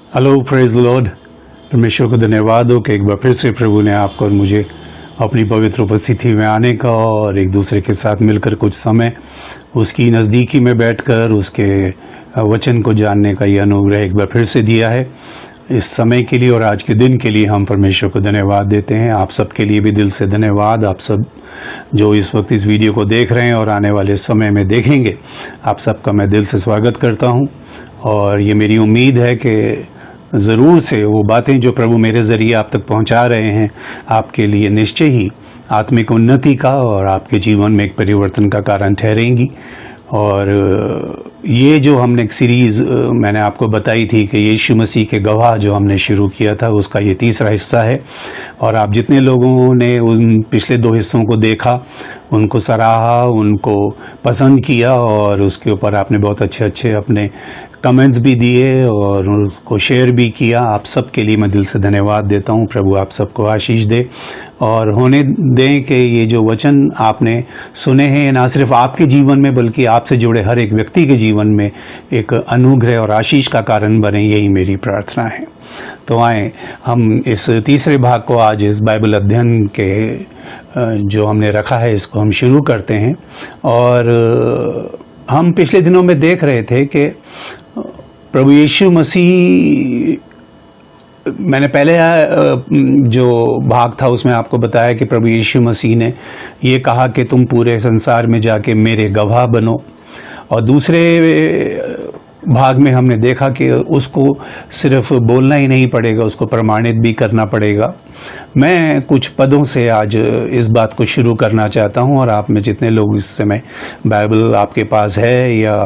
Hello, praise Lord. परमेश्वर को धन्यवाद हो कि एक बार फिर से प्रभु ने आपको और मुझे अपनी पवित्र उपस्थिति में आने का और एक दूसरे के साथ मिलकर कुछ समय उसकी नज़दीकी में बैठकर उसके वचन को जानने का यह अनुग्रह एक बार फिर से दिया है। इस समय के लिए और आज के दिन के लिए हम परमेश्वर को धन्यवाद देते हैं। आप सबके लिए भी दिल से धन्यवाद। आप सब जो इस वक्त इस वीडियो को देख रहे हैं और आने वाले समय में देखेंगे, आप सबका मैं दिल से स्वागत करता हूं। और ये मेरी उम्मीद है कि ज़रूर से वो बातें जो प्रभु मेरे ज़रिए आप तक पहुंचा रहे हैं, आपके लिए निश्चय ही आत्मिक उन्नति का और आपके जीवन में एक परिवर्तन का कारण ठहरेंगी। और ये जो हमने एक सीरीज़ मैंने आपको बताई थी कि यीशु मसीह के गवाह जो हमने शुरू किया था, उसका ये तीसरा हिस्सा है। और आप जितने लोगों ने उन पिछले 2 हिस्सों को देखा, उनको सराहा, उनको पसंद किया और उसके ऊपर आपने बहुत अच्छे अपने कमेंट्स भी दिए और उसको शेयर भी किया, आप सबके लिए मैं दिल से धन्यवाद देता हूँ। प्रभु आप सबको आशीष दे और होने दें कि ये जो वचन आपने सुने हैं ना सिर्फ आपके जीवन में बल्कि आपसे जुड़े हर एक व्यक्ति के जीवन में एक अनुग्रह और आशीष का कारण बने, यही मेरी प्रार्थना है। तो आए हम इस तीसरे भाग को आज इस बाइबल अध्ययन के जो हमने रखा है इसको हम शुरू करते हैं। और हम पिछले दिनों में देख रहे थे कि प्रभु यीशु मसीह, मैंने पहले जो भाग था उसमें आपको बताया कि प्रभु यीशु मसीह ने ये कहा कि तुम पूरे संसार में जाके मेरे गवाह बनो। और दूसरे भाग में हमने देखा कि उसको सिर्फ बोलना ही नहीं पड़ेगा, उसको प्रमाणित भी करना पड़ेगा। मैं कुछ पदों से आज इस बात को शुरू करना चाहता हूं और आप में जितने लोग इस समय बाइबल आपके पास है या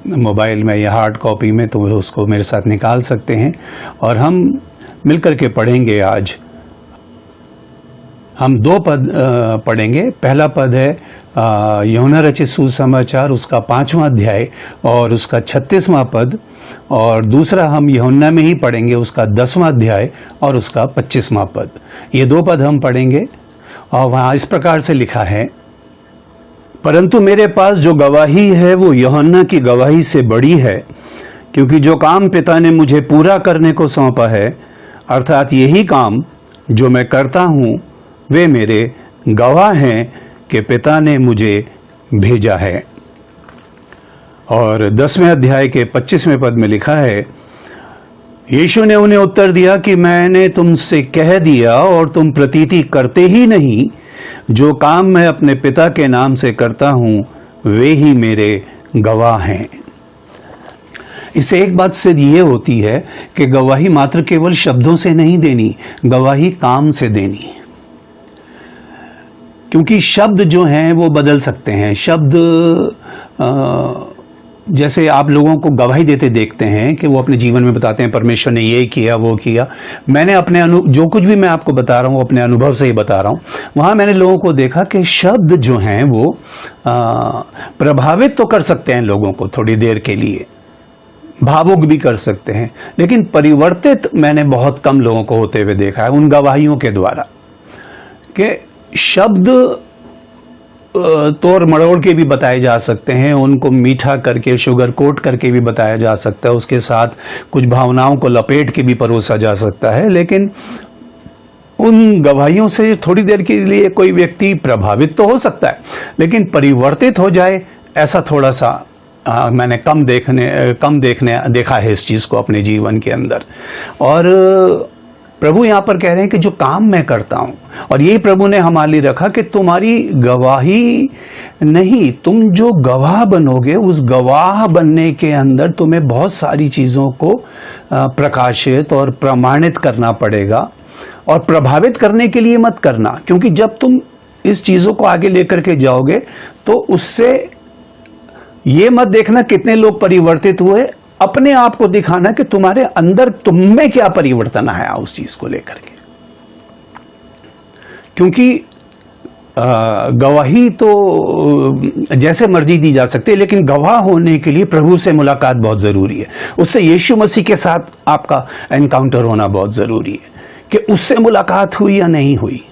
मोबाइल में या हार्ड कॉपी में, तो उसको मेरे साथ निकाल सकते हैं और हम मिलकर के पढ़ेंगे। आज हम 2 पद पढ़ेंगे। पहला पद है यूहन्ना रचित सुसमाचार, उसका 5वां अध्याय और उसका 36वां पद। और दूसरा हम यूहन्ना में ही पढ़ेंगे, उसका 10वां अध्याय और उसका 25वां पद। ये 2 पद हम पढ़ेंगे और वहाँ इस प्रकार से लिखा है, परंतु मेरे पास जो गवाही है वो यूहन्ना की गवाही से बड़ी है, क्योंकि जो काम पिता ने मुझे पूरा करने को सौंपा है, अर्थात यही काम जो मैं करता हूँ, वे मेरे गवाह हैं कि पिता ने मुझे भेजा है। और 10वें अध्याय के 25वें पद में लिखा है, यीशु ने उन्हें उत्तर दिया कि मैंने तुमसे कह दिया और तुम प्रतीति करते ही नहीं। जो काम मैं अपने पिता के नाम से करता हूं वे ही मेरे गवाह हैं। इससे एक बात सिद्ध ये होती है कि गवाही मात्र केवल शब्दों से नहीं देनी, गवाही काम से देनी। क्योंकि शब्द जो हैं वो बदल सकते हैं। शब्द जैसे आप लोगों को गवाही देते देखते हैं कि वो अपने जीवन में बताते हैं परमेश्वर ने ये किया वो किया। मैंने अपने जो कुछ भी मैं आपको बता रहा हूँ अपने अनुभव से ही बता रहा हूँ। वहाँ मैंने लोगों को देखा कि शब्द जो हैं वो प्रभावित तो कर सकते हैं लोगों को थोड़ी देर के लिए, भावुक भी कर सकते हैं, लेकिन परिवर्तित मैंने बहुत कम लोगों को होते हुए देखा है उन गवाहियों के द्वारा। कि शब्द तोड़ मरोड़ के भी बताए जा सकते हैं, उनको मीठा करके शुगर कोट करके भी बताया जा सकता है, उसके साथ कुछ भावनाओं को लपेट के भी परोसा जा सकता है। लेकिन उन गवाहियों से थोड़ी देर के लिए कोई व्यक्ति प्रभावित तो हो सकता है, लेकिन परिवर्तित हो जाए ऐसा थोड़ा सा मैंने कम देखा है इस चीज को अपने जीवन के अंदर। और प्रभु यहाँ पर कह रहे हैं कि जो काम मैं करता हूं, और यही प्रभु ने हमारे लिए रखा कि तुम्हारी गवाही नहीं, तुम जो गवाह बनोगे उस गवाह बनने के अंदर तुम्हें बहुत सारी चीजों को प्रकाशित और प्रमाणित करना पड़ेगा। और प्रभावित करने के लिए मत करना, क्योंकि जब तुम इस चीजों को आगे लेकर के जाओगे तो उससे ये मत देखना कितने लोग परिवर्तित हुए, अपने आप को दिखाना कि तुम्हारे अंदर तुम में क्या परिवर्तन आया उस चीज को लेकर के। क्योंकि गवाही तो जैसे मर्जी दी जा सकती है, लेकिन गवाह होने के लिए प्रभु से मुलाकात बहुत जरूरी है। उससे यीशु मसीह के साथ आपका एनकाउंटर होना बहुत जरूरी है कि उससे मुलाकात हुई या नहीं हुई।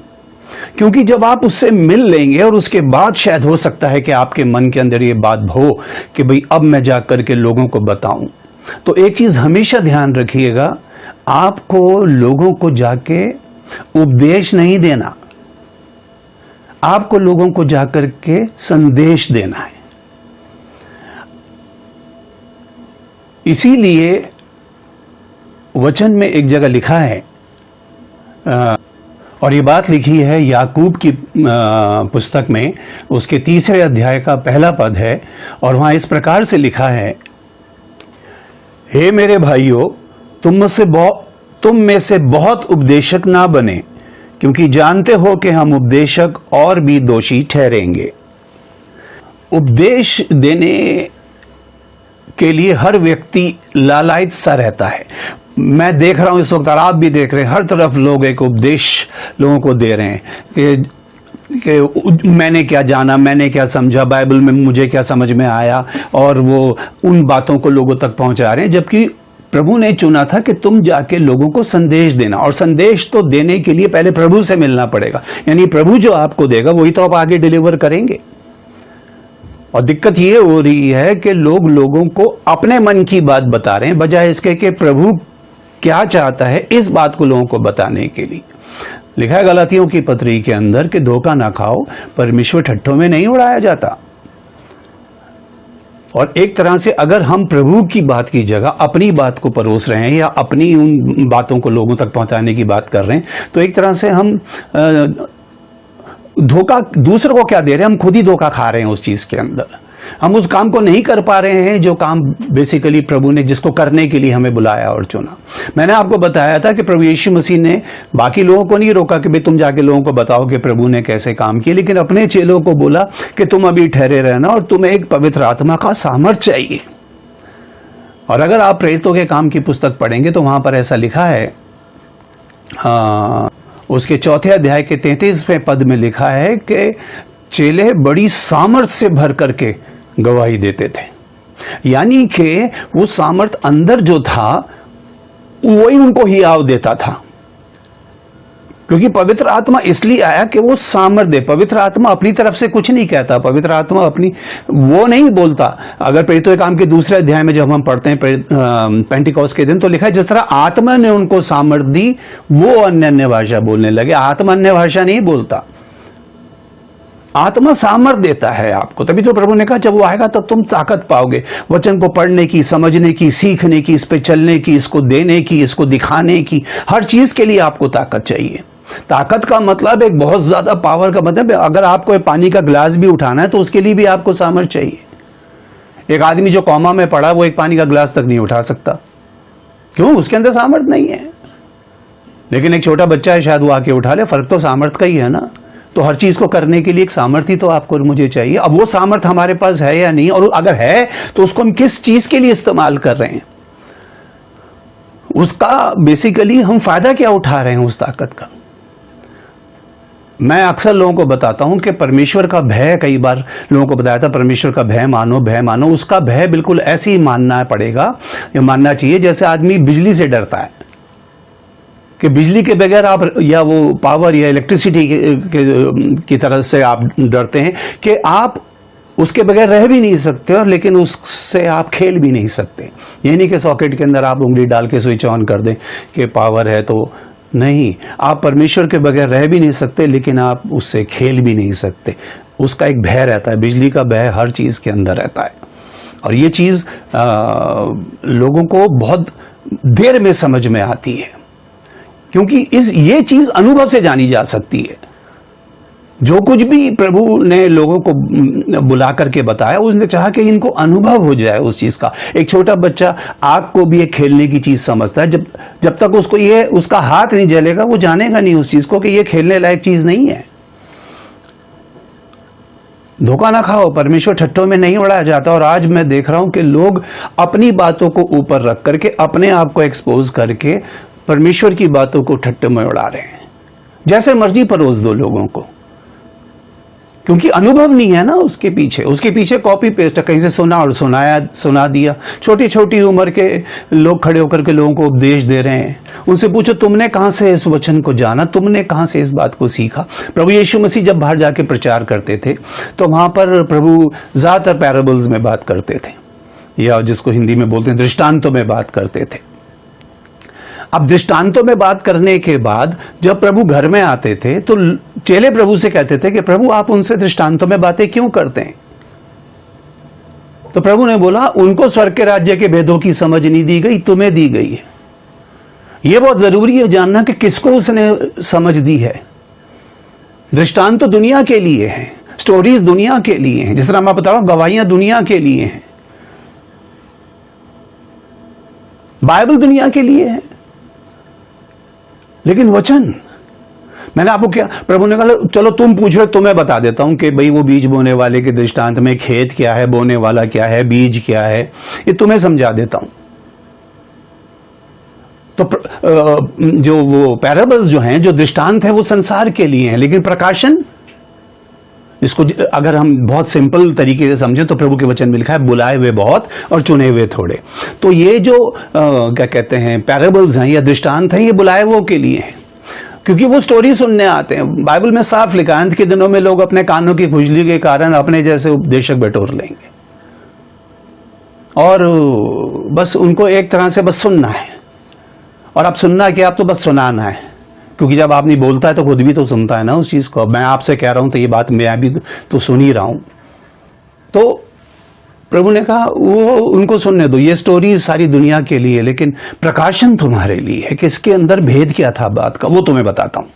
क्योंकि जब आप उससे मिल लेंगे और उसके बाद शायद हो सकता है कि आपके मन के अंदर ये बात हो कि भाई अब मैं जा करके लोगों को बताऊं। तो एक चीज हमेशा ध्यान रखिएगा, आपको लोगों को जाके उपदेश नहीं देना, आपको लोगों को जाकर के संदेश देना है। इसीलिए वचन में एक जगह लिखा है, और ये बात लिखी है याकूब की पुस्तक में, उसके 3 अध्याय का पहला पद है, और वहां इस प्रकार से लिखा है, हे मेरे भाइयों, तुम में से बहुत उपदेशक ना बने, क्योंकि जानते हो कि हम उपदेशक और भी दोषी ठहरेंगे। उपदेश देने के लिए हर व्यक्ति लालायित सा रहता है। मैं देख रहा हूं इस वक्त, और आप भी देख रहे हैं, हर तरफ लोग एक उपदेश लोगों को दे रहे हैं कि मैंने क्या जाना, मैंने क्या समझा, बाइबल में मुझे क्या समझ में आया, और वो उन बातों को लोगों तक पहुंचा रहे हैं। जबकि प्रभु ने चुना था कि तुम जाके लोगों को संदेश देना, और संदेश तो देने के लिए पहले प्रभु से मिलना पड़ेगा। यानी प्रभु जो आपको देगा वही तो आप आगे डिलीवर करेंगे। और दिक्कत ये हो रही है कि लोगों को अपने मन की बात बता रहे हैं, बजाय इसके कि प्रभु क्या चाहता है इस बात को लोगों को बताने के लिए। लिखा है गलातियों की पत्री के अंदर कि धोखा ना खाओ, परमेश्वर ठट्ठों में नहीं उड़ाया जाता। और एक तरह से अगर हम प्रभु की बात की जगह अपनी बात को परोस रहे हैं या अपनी उन बातों को लोगों तक पहुंचाने की बात कर रहे हैं, तो एक तरह से हम धोखा दूसरों को क्या दे रहे हैं, हम खुद ही धोखा खा रहे हैं उस चीज के अंदर। हम उस काम को नहीं कर पा रहे हैं जो काम बेसिकली प्रभु ने जिसको करने के लिए हमें बुलाया और चुना। मैंने आपको बताया था कि प्रभु यीशु मसीह ने बाकी लोगों को नहीं रोका कि भाई तुम जाके लोगों को बताओ कि प्रभु ने कैसे काम किया, लेकिन अपने चेलों को बोला कि तुम अभी ठहरे रहना और तुम्हें एक पवित्र आत्मा का सामर्थ्य चाहिए। और अगर आप प्रेरितों के काम की पुस्तक पढ़ेंगे तो वहां पर ऐसा लिखा है, उसके 4 अध्याय के 33वें पद में लिखा है कि चेले बड़ी सामर्थ्य से भर करके गवाही देते थे। यानी कि वो सामर्थ अंदर जो था वही उनको हियाव देता था, क्योंकि पवित्र आत्मा इसलिए आया कि वो सामर्थ दे। पवित्र आत्मा अपनी तरफ से कुछ नहीं कहता, पवित्र आत्मा अपनी वो नहीं बोलता। अगर प्रेरितों के काम के 2 अध्याय में जब हम पढ़ते हैं पेंटिकॉस्ट के दिन, तो लिखा है जिस तरह आत्मा ने उनको सामर्थ दी वो अन्य भाषा बोलने लगे। आत्मा अन्य भाषा नहीं बोलता, आत्मा सामर्थ देता है आपको। तभी तो प्रभु ने कहा जब वो आएगा तब तुम ताकत पाओगे, वचन को पढ़ने की, समझने की, सीखने की, इस पे चलने की, इसको देने की, इसको दिखाने की, हर चीज के लिए आपको ताकत चाहिए। ताकत का मतलब एक बहुत ज्यादा पावर का मतलब है। अगर आपको पानी का गिलास भी उठाना है तो उसके लिए भी आपको सामर्थ चाहिए। एक आदमी जो कौमा में पड़ा वो एक पानी का गिलास तक नहीं उठा सकता, क्यों? उसके अंदर सामर्थ नहीं है। लेकिन एक छोटा बच्चा है, शायद वो आके उठा ले। फर्क तो सामर्थ का ही है ना। तो हर चीज को करने के लिए एक सामर्थ्य तो आपको और मुझे चाहिए। अब वो सामर्थ्य हमारे पास है या नहीं, और अगर है तो उसको हम किस चीज के लिए इस्तेमाल कर रहे हैं, उसका बेसिकली हम फायदा क्या उठा रहे हैं उस ताकत का। मैं अक्सर लोगों को बताता हूं कि परमेश्वर का भय, कई बार लोगों को बताया था परमेश्वर का भय मानो, भय मानो। उसका भय बिल्कुल ऐसे ही मानना पड़ेगा या मानना चाहिए जैसे आदमी बिजली से डरता है, कि बिजली के बगैर आप, या वो पावर या इलेक्ट्रिसिटी की तरह से आप डरते हैं कि आप उसके बगैर रह भी नहीं सकते, और लेकिन उससे आप खेल भी नहीं सकते। ये नहीं कि सॉकेट के अंदर आप उंगली डाल के स्विच ऑन कर दें कि पावर है, तो नहीं। आप परमेश्वर के बगैर रह भी नहीं सकते, लेकिन आप उससे खेल भी नहीं सकते। उसका एक भय रहता है, बिजली का भय हर चीज के अंदर रहता है। और ये चीज लोगों को बहुत देर में समझ में आती है, क्योंकि ये चीज अनुभव से जानी जा सकती है। जो कुछ भी प्रभु ने लोगों को बुला करके बताया, उसने चाहा कि इनको अनुभव हो जाए उस चीज का। एक छोटा बच्चा आग को भी एक खेलने की चीज समझता है। जब तक उसको ये उसका हाथ नहीं जलेगा वो जानेगा नहीं उस चीज को कि ये खेलने लायक चीज नहीं है। धोखा ना खाओ, परमेश्वर ठट्ठों में नहीं उड़ाया जाता। और आज मैं देख रहा हूं कि लोग अपनी बातों को ऊपर रख करके, अपने आप को एक्सपोज करके परमेश्वर की बातों को ठट्ठे में उड़ा रहे हैं। जैसे मर्जी परोस दो लोगों को, क्योंकि अनुभव नहीं है ना उसके पीछे कॉपी पेस्ट, कहीं से सुना और सुना दिया। छोटी छोटी उम्र के लोग खड़े होकर के लोगों को उपदेश दे रहे हैं। उनसे पूछो तुमने कहां से इस वचन को जाना, तुमने कहां से इस बात को सीखा। प्रभु यीशु मसीह जब बाहर जाके प्रचार करते थे तो वहां पर प्रभु ज्यादातर पैराबल्स में बात करते थे, या जिसको हिंदी में बोलते हैं दृष्टांतों में बात करते थे। अब दृष्टांतों में बात करने के बाद जब प्रभु घर में आते थे तो चेले प्रभु से कहते थे कि प्रभु आप उनसे दृष्टांतों में बातें क्यों करते हैं? तो प्रभु ने बोला उनको स्वर्ग के राज्य के भेदों की समझ नहीं दी गई, तुम्हें दी गई है। यह बहुत जरूरी है जानना कि किसको उसने समझ दी है। दृष्टांत तो दुनिया के लिए है, स्टोरीज दुनिया के लिए हैं, जिस तरह मैं बता रहा हूं गवाहियां दुनिया के लिए हैं, बाइबल दुनिया के लिए है, लेकिन वचन मैंने आपको क्या, प्रभु ने कहा चलो तुम पूछो तुम्हें बता देता हूं कि भाई वो बीज बोने वाले के दृष्टांत में खेत क्या है, बोने वाला क्या है, बीज क्या है, ये तुम्हें समझा देता हूं। तो जो वो पैराबल्स जो हैं, जो दृष्टांत है वो संसार के लिए हैं, लेकिन प्रकाशन, इसको अगर हम बहुत सिंपल तरीके से समझें तो प्रभु के वचन में लिखा है बुलाए हुए बहुत और चुने हुए थोड़े। तो ये जो क्या कहते हैं पैराबल्स हैं या दृष्टांत हैं, ये बुलाए हुए के लिए हैं, क्योंकि वो स्टोरी सुनने आते हैं। बाइबल में साफ लिखा है अंत के दिनों में लोग अपने कानों की खुजली के कारण अपने जैसे उपदेशक बटोर लेंगे और बस उनको एक तरह से बस सुनना है। और अब सुनना है कि आप तो बस सुनाना है, क्योंकि जब आदमी बोलता है तो खुद भी तो सुनता है ना उस चीज को। मैं आपसे कह रहा हूं तो ये बात मैं भी तो सुन ही रहा हूं। तो प्रभु ने कहा वो उनको सुनने दो, ये स्टोरी सारी दुनिया के लिए, लेकिन प्रकाशन तुम्हारे लिए है कि इसके अंदर भेद क्या था बात का, वो तुम्हें बताता हूं।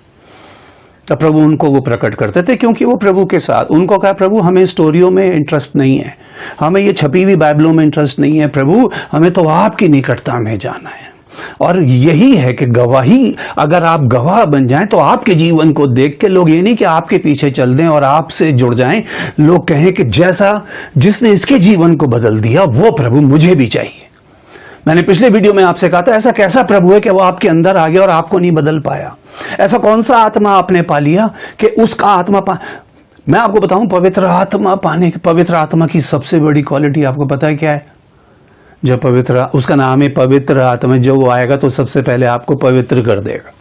तब प्रभु उनको वो प्रकट करते थे, क्योंकि वो प्रभु के साथ, उनको कहा प्रभु हमें स्टोरियों में इंटरेस्ट नहीं है, हमें ये छपी हुई बाइबलों में इंटरेस्ट नहीं है, प्रभु हमें तो आपकी निकटता में जाना है। और यही है कि गवाही, अगर आप गवाह बन जाएं तो आपके जीवन को देख के लोग ये नहीं कि आपके पीछे चल दें और आपसे जुड़ जाएं, लोग कहें कि जैसा जिसने इसके जीवन को बदल दिया वो प्रभु मुझे भी चाहिए। मैंने पिछले वीडियो में आपसे कहा था ऐसा कैसा प्रभु है कि वो आपके अंदर आ गया और आपको नहीं बदल पाया? ऐसा कौन सा आत्मा आपने पा लिया कि उसका आत्मा मैं आपको बताऊं, पवित्र आत्मा पाने, पवित्र आत्मा की सबसे बड़ी क्वालिटी आपको पता है क्या है? जब पवित्र, उसका नाम है पवित्र आत्मा, जो वो आएगा तो सबसे पहले आपको पवित्र कर देगा।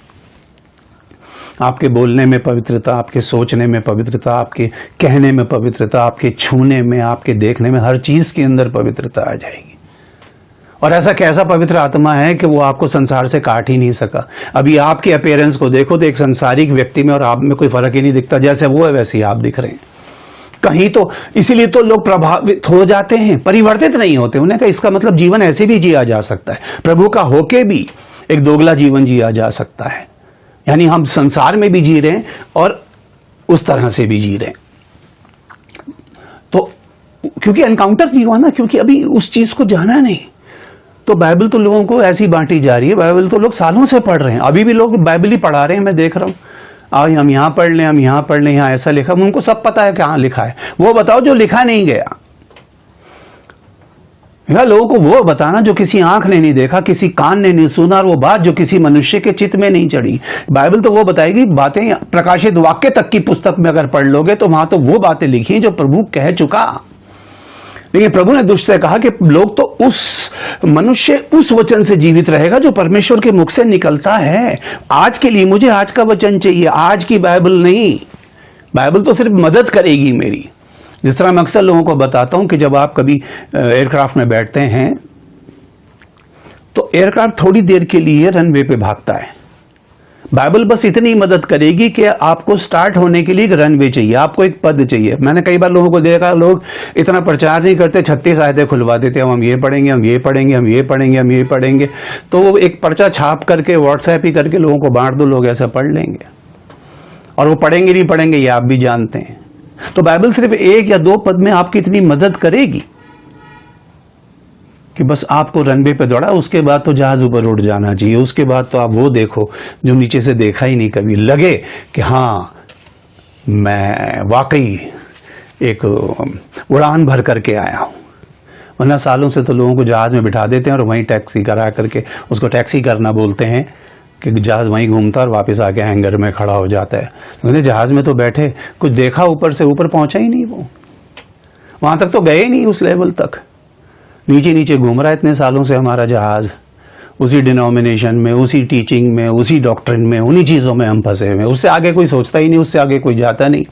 आपके बोलने में पवित्रता, आपके सोचने में पवित्रता, आपके कहने में पवित्रता, आपके छूने में, आपके देखने में, हर चीज के अंदर पवित्रता आ जाएगी। और ऐसा कैसा पवित्र आत्मा है कि वो आपको संसार से काट ही नहीं सका। अभी आपके अपीयरेंस को देखो तो एक संसारिक व्यक्ति में और आप में कोई फर्क ही नहीं दिखता, जैसे वो है वैसे ही आप दिख रहे हैं। कहीं तो इसीलिए तो लोग प्रभावित हो जाते हैं, परिवर्तित नहीं होते। उन्हें कहा इसका मतलब जीवन ऐसे भी जिया जा सकता है, प्रभु का होके भी एक दोगला जीवन जिया जा सकता है। यानी हम संसार में भी जी रहे हैं और उस तरह से भी जी रहे हैं। तो क्योंकि एनकाउंटर नहीं हुआ ना, क्योंकि अभी उस चीज को जाना नहीं। तो बाइबल तो लोगों को ऐसी बांटी जा रही है, बाइबल तो लोग सालों से पढ़ रहे हैं, अभी भी लोग बाइबल ही पढ़ा रहे हैं, मैं देख रहा हूं। आज हम यहां पढ़ लें, हम यहां पढ़ लें, यहां ऐसा लिखा, उनको सब पता है कहां लिखा है। वो बताओ जो लिखा नहीं गया। लोगों को वो बताना जो किसी आंख ने नहीं देखा, किसी कान ने नहीं सुना, और वो बात जो किसी मनुष्य के चित्त में नहीं चढ़ी। बाइबल तो वो बताएगी बातें, प्रकाशित वाक्य तक की पुस्तक में अगर पढ़ लोगे तो वहां तो वो बातें लिखी जो प्रभु कह चुका। लेकिन प्रभु ने दुष्ट से कहा कि लोग तो उस मनुष्य उस वचन से जीवित रहेगा जो परमेश्वर के मुख से निकलता है। आज के लिए मुझे आज का वचन चाहिए, आज की बाइबल नहीं। बाइबल तो सिर्फ मदद करेगी मेरी। जिस तरह मैं अक्सर लोगों को बताता हूं कि जब आप कभी एयरक्राफ्ट में बैठते हैं तो एयरक्राफ्ट थोड़ी देर के लिए रनवे पे भागता है। बाइबल बस इतनी मदद करेगी कि आपको स्टार्ट होने के लिए एक रनवे चाहिए, आपको एक पद चाहिए। मैंने कई बार लोगों को देखा, लोग इतना प्रचार नहीं करते, 36 आयतें खुलवा देते, हम ये पढ़ेंगे, हम ये पढ़ेंगे, हम ये पढ़ेंगे, हम ये पढ़ेंगे। तो वो एक पर्चा छाप करके व्हाट्सएप ही करके लोगों को बांट दो, लोग ऐसा पढ़ लेंगे। और वो पढ़ेंगे नहीं पढ़ेंगे ये आप भी जानते हैं। तो बाइबल सिर्फ एक या दो पद में आपकी इतनी मदद करेगी कि बस आपको रनवे पे दौड़ा, उसके बाद तो जहाज ऊपर उड़ जाना चाहिए। उसके बाद तो आप वो देखो जो नीचे से देखा ही नहीं कभी, लगे कि हाँ मैं वाकई एक उड़ान भर करके आया हूं। वरना सालों से तो लोगों को जहाज में बिठा देते हैं और वहीं टैक्सी करा करके, उसको टैक्सी करना बोलते हैं, कि जहाज वहीं घूमता और वापस आके हैंगर में खड़ा हो जाता है। तो जहाज में तो बैठे, कुछ देखा ऊपर से, ऊपर पहुंचा ही नहीं, वो वहां तक तो गए नहीं, उस लेवल तक नीचे नीचे घूम रहा है इतने सालों से हमारा जहाज। उसी डिनोमिनेशन में, उसी टीचिंग में, उसी डॉक्ट्रिन में, उन्हीं चीज़ों में हम फंसे हुए हैं। उससे आगे कोई सोचता ही नहीं, उससे आगे कोई जाता नहीं।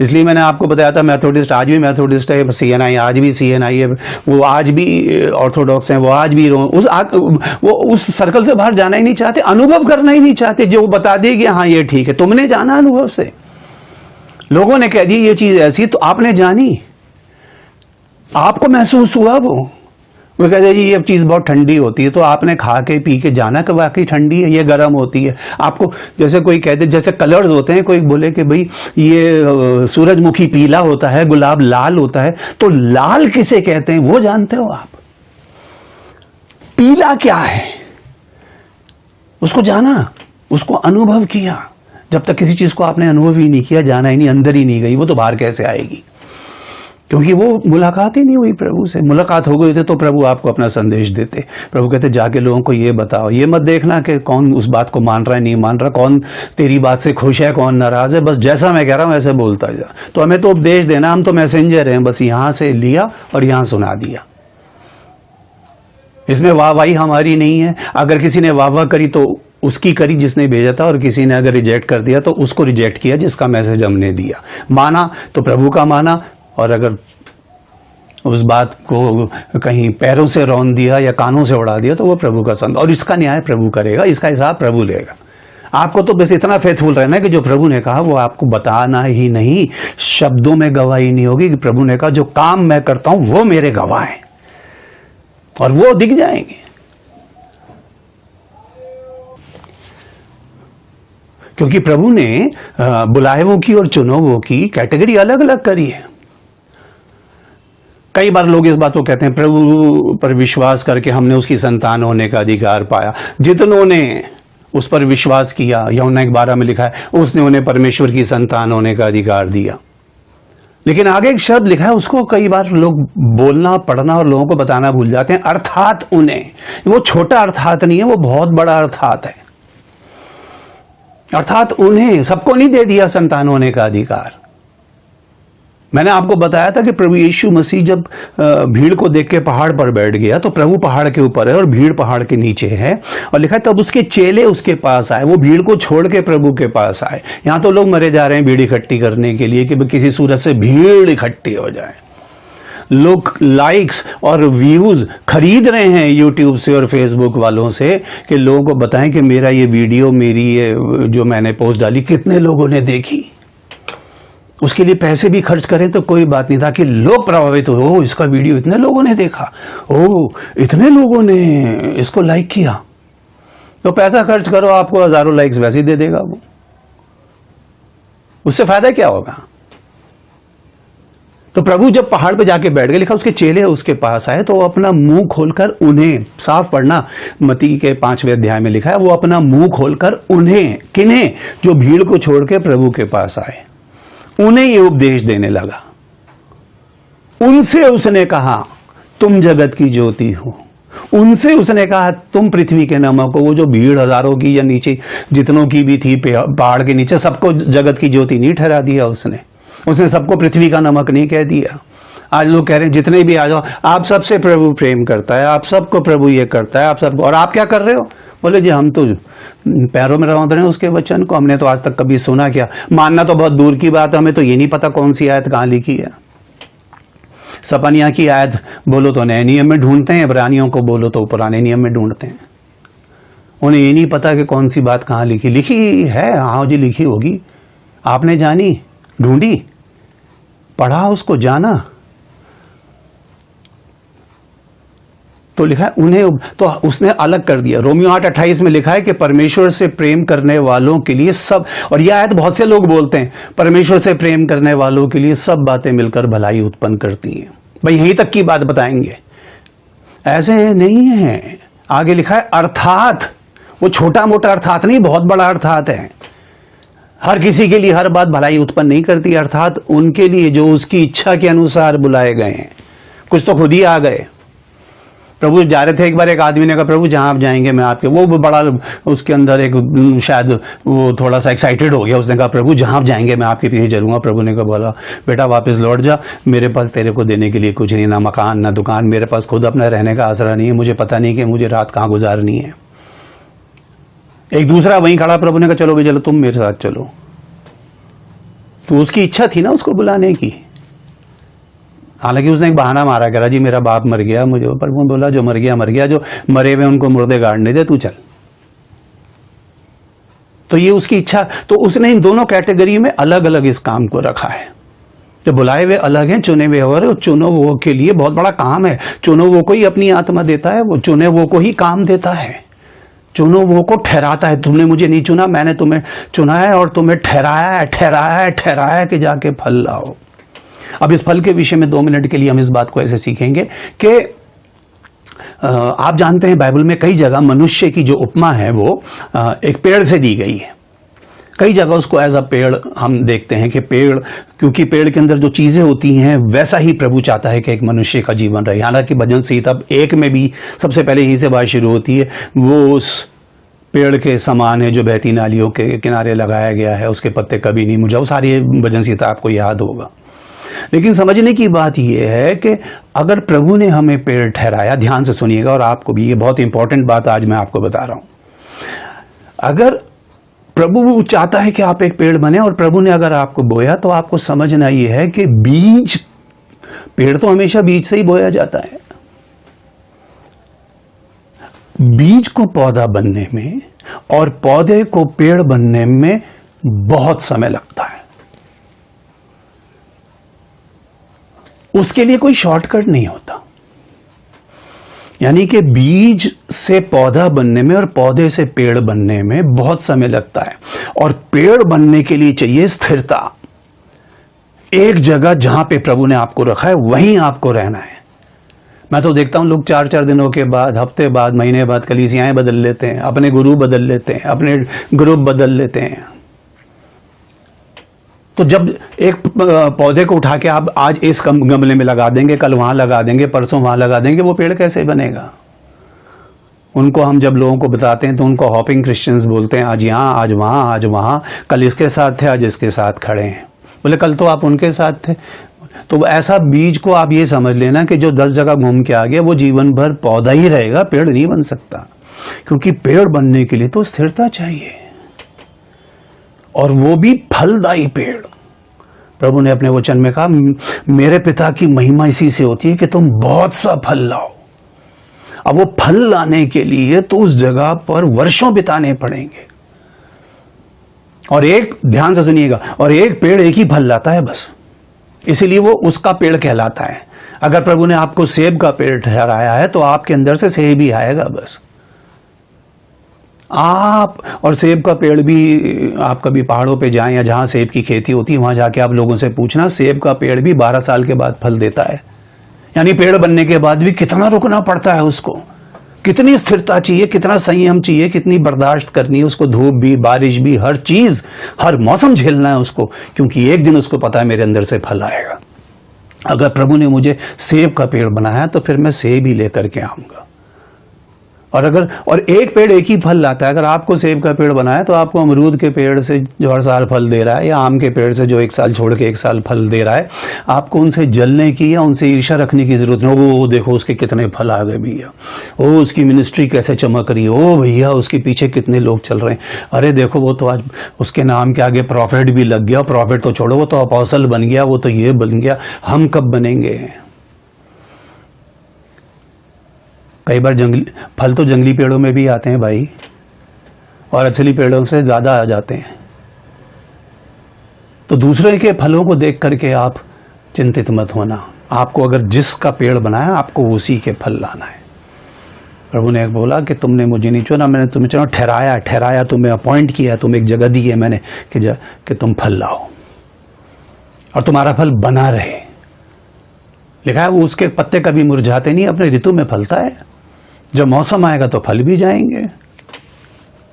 इसलिए मैंने आपको बताया था मेथोडिस्ट आज भी मेथोडिस्ट है, CNI आज भी CNI है, वो आज भी ऑर्थोडॉक्स हैं, वो आज भी वो उस सर्कल से बाहर जाना ही नहीं चाहते, अनुभव करना ही नहीं चाहते। जो बता दे कि हाँ ये ठीक है, तुमने जाना अनुभव से, लोगों ने कह दी ये चीज़ ऐसी, तो आपने जानी, आपको महसूस हुआ। वो कहते हैं जी ये चीज़ बहुत ठंडी होती है, तो आपने खा के पी के जाना कि वाकई ठंडी है, ये गर्म होती है। आपको जैसे कोई कहते, जैसे कलर्स होते हैं, कोई बोले कि भाई ये सूरजमुखी पीला होता है, गुलाब लाल होता है, तो लाल किसे कहते हैं वो जानते हो आप? पीला क्या है उसको जाना, उसको अनुभव किया। जब तक किसी चीज को आपने अनुभव ही नहीं किया, जाना ही नहीं, अंदर ही नहीं गई, वो तो बाहर कैसे आएगी? क्योंकि वो मुलाकात ही नहीं हुई प्रभु से। मुलाकात हो गई थी तो प्रभु आपको अपना संदेश देते। प्रभु कहते जाके लोगों को ये बताओ, ये मत देखना कि कौन उस बात को मान रहा है नहीं मान रहा, कौन तेरी बात से खुश है कौन नाराज है, बस जैसा मैं कह रहा हूं वैसे बोलता जा। तो हमें तो उपदेश देना, हम तो मैसेंजर हैं, बस यहां से लिया और यहां सुना दिया। इसमें वाहवाही हमारी नहीं है। अगर किसी ने वाह करी तो उसकी करी जिसने भेजा था, और किसी ने अगर रिजेक्ट कर दिया तो उसको रिजेक्ट किया जिसका मैसेज हमने दिया। माना तो प्रभु का माना, और अगर उस बात को कहीं पैरों से रौंद दिया या कानों से उड़ा दिया तो वो प्रभु का संग, और इसका न्याय प्रभु करेगा, इसका हिसाब प्रभु लेगा। आपको तो बस इतना फेथफुल रहना है कि जो प्रभु ने कहा वो आपको बताना ही नहीं, शब्दों में गवाही नहीं होगी कि प्रभु ने कहा जो काम मैं करता हूं वो मेरे गवाह हैं, और वो दिख जाएंगे। क्योंकि प्रभु ने बुलाए की और चुनो की कैटेगरी अलग अलग करी है। कई बार लोग इस बात को कहते हैं प्रभु पर विश्वास करके हमने उसकी संतान होने का अधिकार पाया। जितनों ने उस पर विश्वास किया, यूहन्ना 1:12 में लिखा है, उसने उन्हें परमेश्वर की संतान होने का अधिकार दिया। लेकिन आगे एक शब्द लिखा है, उसको कई बार लोग बोलना, पढ़ना और लोगों को बताना भूल जाते हैं। अर्थात उन्हें, वो छोटा अर्थात नहीं है, वो बहुत बड़ा अर्थात है। अर्थात उन्हें, सबको नहीं दे दिया संतान होने का अधिकार। मैंने आपको बताया था कि प्रभु यीशु मसीह जब भीड़ को देख के पहाड़ पर बैठ गया, तो प्रभु पहाड़ के ऊपर है और भीड़ पहाड़ के नीचे है, और लिखा है तब उसके चेले उसके पास आए। वो भीड़ को छोड़ के प्रभु के पास आए। यहां तो लोग मरे जा रहे हैं भीड़ इकट्ठी करने के लिए कि किसी सूरत से भीड़ इकट्ठी हो जाए। लोग लाइक्स और व्यूज खरीद रहे हैं यूट्यूब से और फेसबुक वालों से कि लोगों को बताएं कि मेरा ये वीडियो, मेरी ये जो मैंने पोस्ट डाली कितने लोगों ने देखी। उसके लिए पैसे भी खर्च करें तो कोई बात नहीं, ताकि लोग प्रभावित हो, ओ इसका वीडियो इतने लोगों ने देखा, ओ इतने लोगों ने इसको लाइक किया। तो पैसा खर्च करो, आपको हजारों लाइक्स वैसे ही दे देगा वो। उससे फायदा क्या होगा? तो प्रभु जब पहाड़ पे जाके बैठ गए, लिखा उसके चेले उसके पास आए, तो वो अपना मुंह खोलकर उन्हें, साफ पढ़ना, मत्ती के 5वें अध्याय में लिखा है, वो अपना मुंह खोलकर उन्हें, किन्हें? जो भीड़ को छोड़ के प्रभु के पास आए, उन्हें ये उपदेश देने लगा। उनसे उसने कहा तुम जगत की ज्योति हो। उनसे उसने कहा तुम पृथ्वी के नमक हो। वो जो भीड़ हजारों की या नीचे जितनों की भी थी पहाड़ के नीचे, सबको जगत की ज्योति नहीं ठहरा दिया उसने सबको पृथ्वी का नमक नहीं कह दिया। आज लोग कह रहे हैं जितने भी आ जाओ, आप सबसे प्रभु प्रेम करता है, आप सबको प्रभु ये करता है, आप सबको, और आप क्या कर रहे हो? बोले जी हम तो पैरों में रौंद रहे हैं उसके वचन को, हमने तो आज तक कभी सुना क्या। मानना तो बहुत दूर की बात है, हमें तो ये नहीं पता कौन सी आयत कहां लिखी है। सपनिया की आयत बोलो तो नए नियम में ढूंढते हैं, इब्रानियों को बोलो तो पुराने नियम में ढूंढते हैं। उन्हें ये नहीं पता कि कौन सी बात कहां लिखी है। हाँ जी लिखी होगी, आपने जानी, ढूंढी, पढ़ा, उसको जाना, तो लिखा है उन्हें, तो उसने अलग कर दिया। रोमियो 8:28 में लिखा है कि परमेश्वर से प्रेम करने वालों के लिए सब, और यह आयत बहुत से लोग बोलते हैं, परमेश्वर से प्रेम करने वालों के लिए सब बातें मिलकर भलाई उत्पन्न करती हैं। भाई यहीं तक की बात बताएंगे, ऐसे नहीं है। आगे लिखा है अर्थात, वो छोटा मोटा अर्थात नहीं, बहुत बड़ा अर्थात है। हर किसी के लिए हर बात भलाई उत्पन्न नहीं करती, अर्थात उनके लिए जो उसकी इच्छा के अनुसार बुलाए गए हैं। कुछ तो खुद ही आ गए। प्रभु जा रहे थे, एक बार एक आदमी ने कहा प्रभु जहां आप जाएंगे मैं आपके, वो बड़ा उसके अंदर एक शायद वो थोड़ा सा एक्साइटेड हो गया। उसने कहा प्रभु जहां आप जाएंगे मैं आपके पीछे चलूंगा। प्रभु ने कहा बोला बेटा वापस लौट जा, मेरे पास तेरे को देने के लिए कुछ नहीं, ना मकान ना दुकान, मेरे पास खुद अपना रहने का आसरा नहीं है, मुझे पता नहीं कि मुझे रात कहाँ गुजारनी है। एक दूसरा वहीं खड़ा, प्रभु ने कहा चलो भाई चलो तुम मेरे साथ चलो। तो उसकी इच्छा थी ना उसको बुलाने की। हालांकि उसने एक बहाना मारा, कह रहा जी मेरा बाप मर गया, मुझे प्रभु बोला जो मर गया मर गया, जो मरे हुए उनको मुर्दे गाड़ने दे, तू चल। तो ये उसकी इच्छा। तो उसने इन दोनों कैटेगरी में अलग अलग इस काम को रखा है। जो बुलाए हुए अलग हैं, चुने हुए और चुनो वो के लिए बहुत बड़ा काम है। चुनो वो को ही अपनी आत्मा देता है, वो चुने वो को ही काम देता है, चुनो वो को ठहराता है। तुमने मुझे नहीं चुना, मैंने तुम्हें चुना है और तुम्हें ठहराया है कि जाके फल लाओ। अब इस फल के विषय में 2 मिनट के लिए हम इस बात को ऐसे सीखेंगे कि आप जानते हैं बाइबल में कई जगह मनुष्य की जो उपमा है वो एक पेड़ से दी गई है। कई जगह उसको एज अ पेड़ हम देखते हैं कि पेड़, क्योंकि पेड़ के अंदर जो चीजें होती हैं वैसा ही प्रभु चाहता है कि एक मनुष्य का जीवन रहे। हालांकि भजन संहिता 1 में भी सबसे पहले यही से बात शुरू होती है, वो उस पेड़ के समान है जो बहती नालियों के किनारे लगाया गया है, उसके पत्ते कभी नहीं मुरझाए। सारी भजन संहिता आपको याद होगा। लेकिन समझने की बात यह है कि अगर प्रभु ने हमें पेड़ ठहराया, ध्यान से सुनिएगा और आपको भी ये बहुत इंपॉर्टेंट बात आज मैं आपको बता रहा हूं। अगर प्रभु चाहता है कि आप एक पेड़ बने और प्रभु ने अगर आपको बोया, तो आपको समझना यह है कि बीज, पेड़ तो हमेशा बीज से ही बोया जाता है। बीज को पौधा बनने में और पौधे को पेड़ बनने में बहुत समय लगता है। उसके लिए कोई शॉर्टकट नहीं होता। यानी कि बीज से पौधा बनने में और पौधे से पेड़ बनने में बहुत समय लगता है। और पेड़ बनने के लिए चाहिए स्थिरता। एक जगह जहां पे प्रभु ने आपको रखा है वहीं आपको रहना है। मैं तो देखता हूं लोग 4-4 दिनों के बाद, हफ्ते बाद, महीने बाद कलीसियाएं बदल लेते हैं, अपने गुरु बदल लेते हैं, अपने ग्रुप बदल लेते हैं। तो जब एक पौधे को उठा के आप आज इस गमले में लगा देंगे, कल वहां लगा देंगे, परसों वहां लगा देंगे, वो पेड़ कैसे बनेगा? उनको हम जब लोगों को बताते हैं तो उनको हॉपिंग क्रिश्चियंस बोलते हैं। आज यहाँ, आज वहां, आज वहां, कल इसके साथ थे, आज इसके साथ खड़े हैं। बोले कल तो आप उनके साथ थे। तो ऐसा बीज को आप ये समझ लेना कि जो 10 जगह घूम के आ गया वो जीवन भर पौधा ही रहेगा, पेड़ नहीं बन सकता। क्योंकि पेड़ बनने के लिए तो स्थिरता चाहिए, और वो भी फलदायी पेड़। प्रभु ने अपने वचन में कहा, मेरे पिता की महिमा इसी से होती है कि तुम बहुत सा फल लाओ। अब वो फल लाने के लिए तो उस जगह पर वर्षों बिताने पड़ेंगे। और एक, ध्यान से सुनिएगा, और एक पेड़ एक ही फल लाता है बस, इसीलिए वो उसका पेड़ कहलाता है। अगर प्रभु ने आपको सेब का पेड़ ठहराया है तो आपके अंदर से सेब ही आएगा बस। आप, और सेब का पेड़ भी, आप कभी पहाड़ों पे जाएं या जहां सेब की खेती होती है वहां जाके आप लोगों से पूछना, सेब का पेड़ भी 12 साल के बाद फल देता है। यानी पेड़ बनने के बाद भी कितना रुकना पड़ता है उसको, कितनी स्थिरता चाहिए, कितना संयम चाहिए, कितनी बर्दाश्त करनी है उसको, धूप भी, बारिश भी, हर चीज, हर मौसम झेलना है उसको, क्योंकि एक दिन उसको पता है मेरे अंदर से फल आएगा। अगर प्रभु ने मुझे सेब का पेड़ बनाया तो फिर मैं सेब ही लेकर के आऊंगा। और एक पेड़ एक ही फल लाता है। अगर आपको सेब का पेड़ बनाया तो आपको अमरूद के पेड़ से जो हर साल फल दे रहा है, या आम के पेड़ से जो 1 साल छोड़ के 1 साल फल दे रहा है, आपको उनसे जलने की या उनसे ईर्ष्या रखने की जरूरत नहीं। वो देखो उसके कितने फल आ गए भैया, ओ उसकी मिनिस्ट्री कैसे चमक रही है, ओ भैया उसके पीछे कितने लोग चल रहे हैं, अरे देखो वो तो आज उसके नाम के आगे प्रॉफिट भी लग गया, प्रॉफिट तो छोड़ो वो तो अपोस्टल बन गया, वो तो ये बन गया, हम कब बनेंगे? कई बार जंगली फल तो जंगली पेड़ों में भी आते हैं भाई, और असली पेड़ों से ज्यादा आ जाते हैं। तो दूसरे के फलों को देख करके आप चिंतित मत होना। आपको अगर जिसका पेड़ बनाया आपको उसी के फल लाना है। प्रभु ने बोला कि तुमने मुझे नहीं चुना, मैंने तुम्हें चुना, ठहराया, तुम्हें अपॉइंट किया, तुम्हें एक जगह दी है मैंने कि तुम फल लाओ और तुम्हारा फल बना रहे। लिखा है वो उसके पत्ते कभी मुरझाते नहीं, अपने ऋतु में फलता है। जब मौसम आएगा तो फल भी जाएंगे।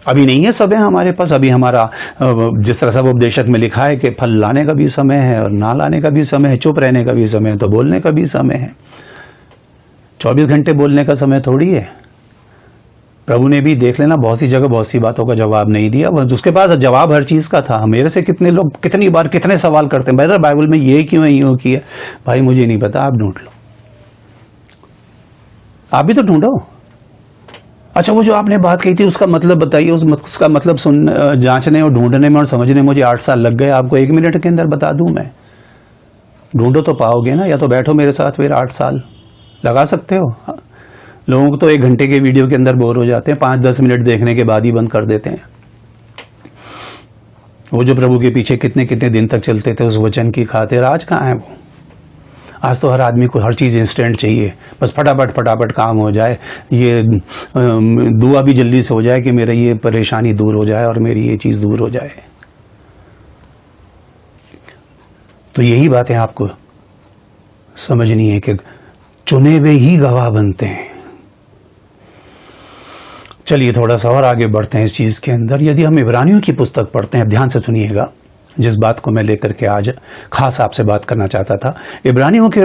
अभी नहीं है समय हमारे पास, अभी हमारा जिस तरह सब उपदेशक में लिखा है कि फल लाने का भी समय है और ना लाने का भी समय है, चुप रहने का भी समय है, तो बोलने का भी समय है। 24 घंटे बोलने का समय थोड़ी है। प्रभु ने भी देख लेना बहुत सी जगह बहुत सी बातों का जवाब नहीं दिया, उसके पास जवाब हर चीज का था। मेरे से कितने लोग कितनी बार कितने सवाल करते हैं, भाई बाइबल में ये क्यों है, यूं किया, भाई मुझे नहीं पता, आप ढूंढ लो, आप भी तो ढूंढो। अच्छा, वो जो आपने बात कही थी उसका मतलब बताइए। उसका मतलब जांचने और ढूंढने में और समझने में मुझे 8 साल लग गए, आपको 1 मिनट के अंदर बता दूं मैं? ढूंढो तो पाओगे ना, या तो बैठो मेरे साथ, फिर 8 साल लगा सकते हो। लोगों को तो 1 घंटे के वीडियो के अंदर बोर हो जाते हैं, 5-10 मिनट देखने के बाद ही बंद कर देते हैं। वो जो प्रभु के पीछे कितने कितने दिन तक चलते थे उस वचन की खातिर, आज कहाँ है वो? आज तो हर आदमी को हर चीज़ इंस्टेंट चाहिए, बस फटाफट फटाफट काम हो जाए, ये दुआ भी जल्दी से हो जाए कि मेरा ये परेशानी दूर हो जाए और मेरी ये चीज़ दूर हो जाए। तो यही बातें आपको समझनी है कि चुने हुए ही गवाह बनते हैं। चलिए थोड़ा सा और आगे बढ़ते हैं इस चीज़ के अंदर। यदि हम इब्रानियों की पुस्तक पढ़ते हैं, ध्यान से सुनिएगा जिस बात को मैं लेकर के आज खास आपसे बात करना चाहता था। इब्रानियों के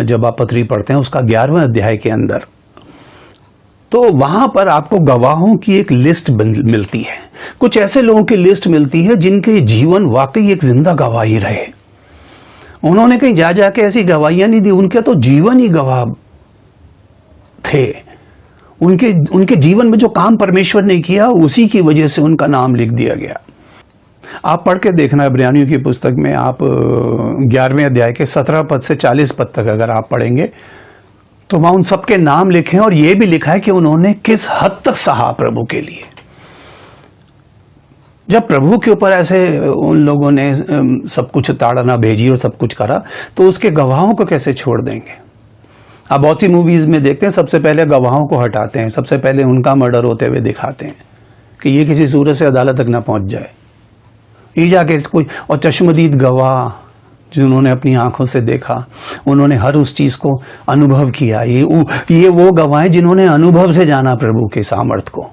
जब आप पत्री पढ़ते हैं उसका 11वें अध्याय के अंदर, तो वहां पर आपको गवाहों की एक लिस्ट मिलती है। कुछ ऐसे लोगों की लिस्ट मिलती है जिनके जीवन वाकई एक जिंदा गवाही रहे। उन्होंने कहीं जा जाके ऐसी गवाहियां नहीं दी, उनके तो जीवन ही गवाह थे। उनके जीवन में जो काम परमेश्वर ने किया उसी की वजह से उनका नाम लिख दिया गया। आप पढ़ के देखना इब्रानियों की पुस्तक में, आप 11वें अध्याय के 17 पद से 40 पद तक अगर आप पढ़ेंगे तो वहां उन सबके नाम लिखे हैं और यह भी लिखा है कि उन्होंने किस हद तक सहा प्रभु के लिए। जब प्रभु के ऊपर ऐसे उन लोगों ने सब कुछ ताड़ना भेजी और सब कुछ करा, तो उसके गवाहों को कैसे छोड़ देंगे? आप बहुत सी मूवीज में देखते हैं, सबसे पहले गवाहों को हटाते हैं, सबसे पहले उनका मर्डर होते हुए दिखाते हैं कि ये किसी सूरत से अदालत तक ना पहुंच जाए। ये जाके कोई और चश्मदीद गवाह जिन्होंने अपनी आंखों से देखा, उन्होंने हर उस चीज को अनुभव किया। ये वो गवाह हैं जिन्होंने अनुभव से जाना प्रभु के सामर्थ्य को,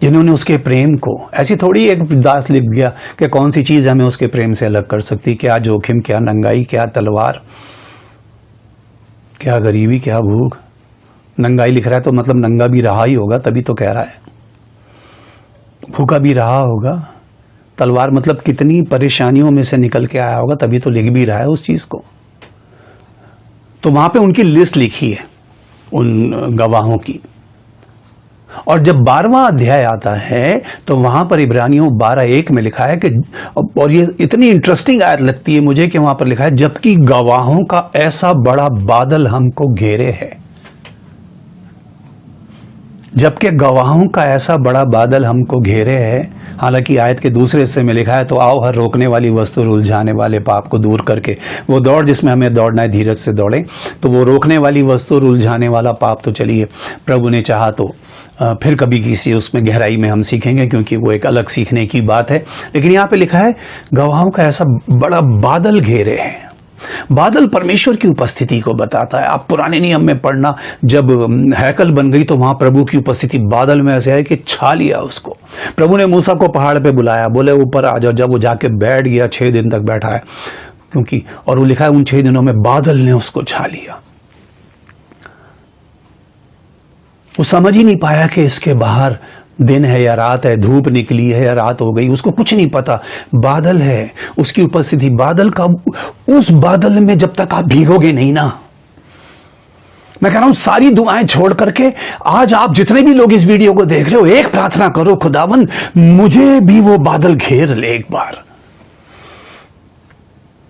जिन्होंने उसके प्रेम को। ऐसी थोड़ी एक दास लिख गया कि कौन सी चीज हमें उसके प्रेम से अलग कर सकती, क्या जोखिम, क्या नंगाई, क्या तलवार, क्या गरीबी, क्या भूख। नंगाई लिख रहा है तो मतलब नंगा भी रहा ही होगा, तभी तो कह रहा है। भूखा भी रहा होगा। तलवार मतलब कितनी परेशानियों में से निकल के आया होगा, तभी तो लिख भी रहा है उस चीज को। तो वहां पे उनकी लिस्ट लिखी है उन गवाहों की। और जब 12वां अध्याय आता है तो वहां पर इब्रानियों 12:1 में लिखा है कि, और ये इतनी इंटरेस्टिंग आयत लगती है मुझे कि वहां पर लिखा है, जबकि गवाहों का ऐसा बड़ा बादल हमको घेरे है। जबकि गवाहों का ऐसा बड़ा बादल हमको घेरे है। हालांकि आयत के दूसरे हिस्से में लिखा है, तो आओ हर रोकने वाली वस्तु और उलझाने वाले पाप को दूर करके वो दौड़ जिसमें हमें दौड़ना है, धीरज से दौड़े। तो वो रोकने वाली वस्तु और उलझाने वाला पाप तो चलिए प्रभु ने चाहा तो फिर कभी किसी उसमें गहराई में हम सीखेंगे, क्योंकि वो एक अलग सीखने की बात है। लेकिन यहाँ पे लिखा है गवाहों का ऐसा बड़ा बादल घेरे है। बादल परमेश्वर की उपस्थिति को बताता है। आप पुराने नियम में पढ़ना, जब हैकल बन गई तो वहां प्रभु की उपस्थिति बादल में ऐसे है कि छा लिया उसको। प्रभु ने मूसा को पहाड़ पे बुलाया, बोले ऊपर आ जाओ। जब वो जाके बैठ गया, 6 दिन तक बैठा है, क्योंकि और वो लिखा है उन 6 दिनों में बादल ने उसको छा लिया। वो समझ ही नहीं पाया कि इसके बाहर दिन है या रात है, धूप निकली है या रात हो गई, उसको कुछ नहीं पता। बादल है, उसकी उपस्थिति। बादल का, उस बादल में जब तक आप भीगोगे नहीं ना, मैं कह रहा हूं सारी दुआएं छोड़ करके आज आप जितने भी लोग इस वीडियो को देख रहे हो, एक प्रार्थना करो, खुदावन मुझे भी वो बादल घेर ले एक बार।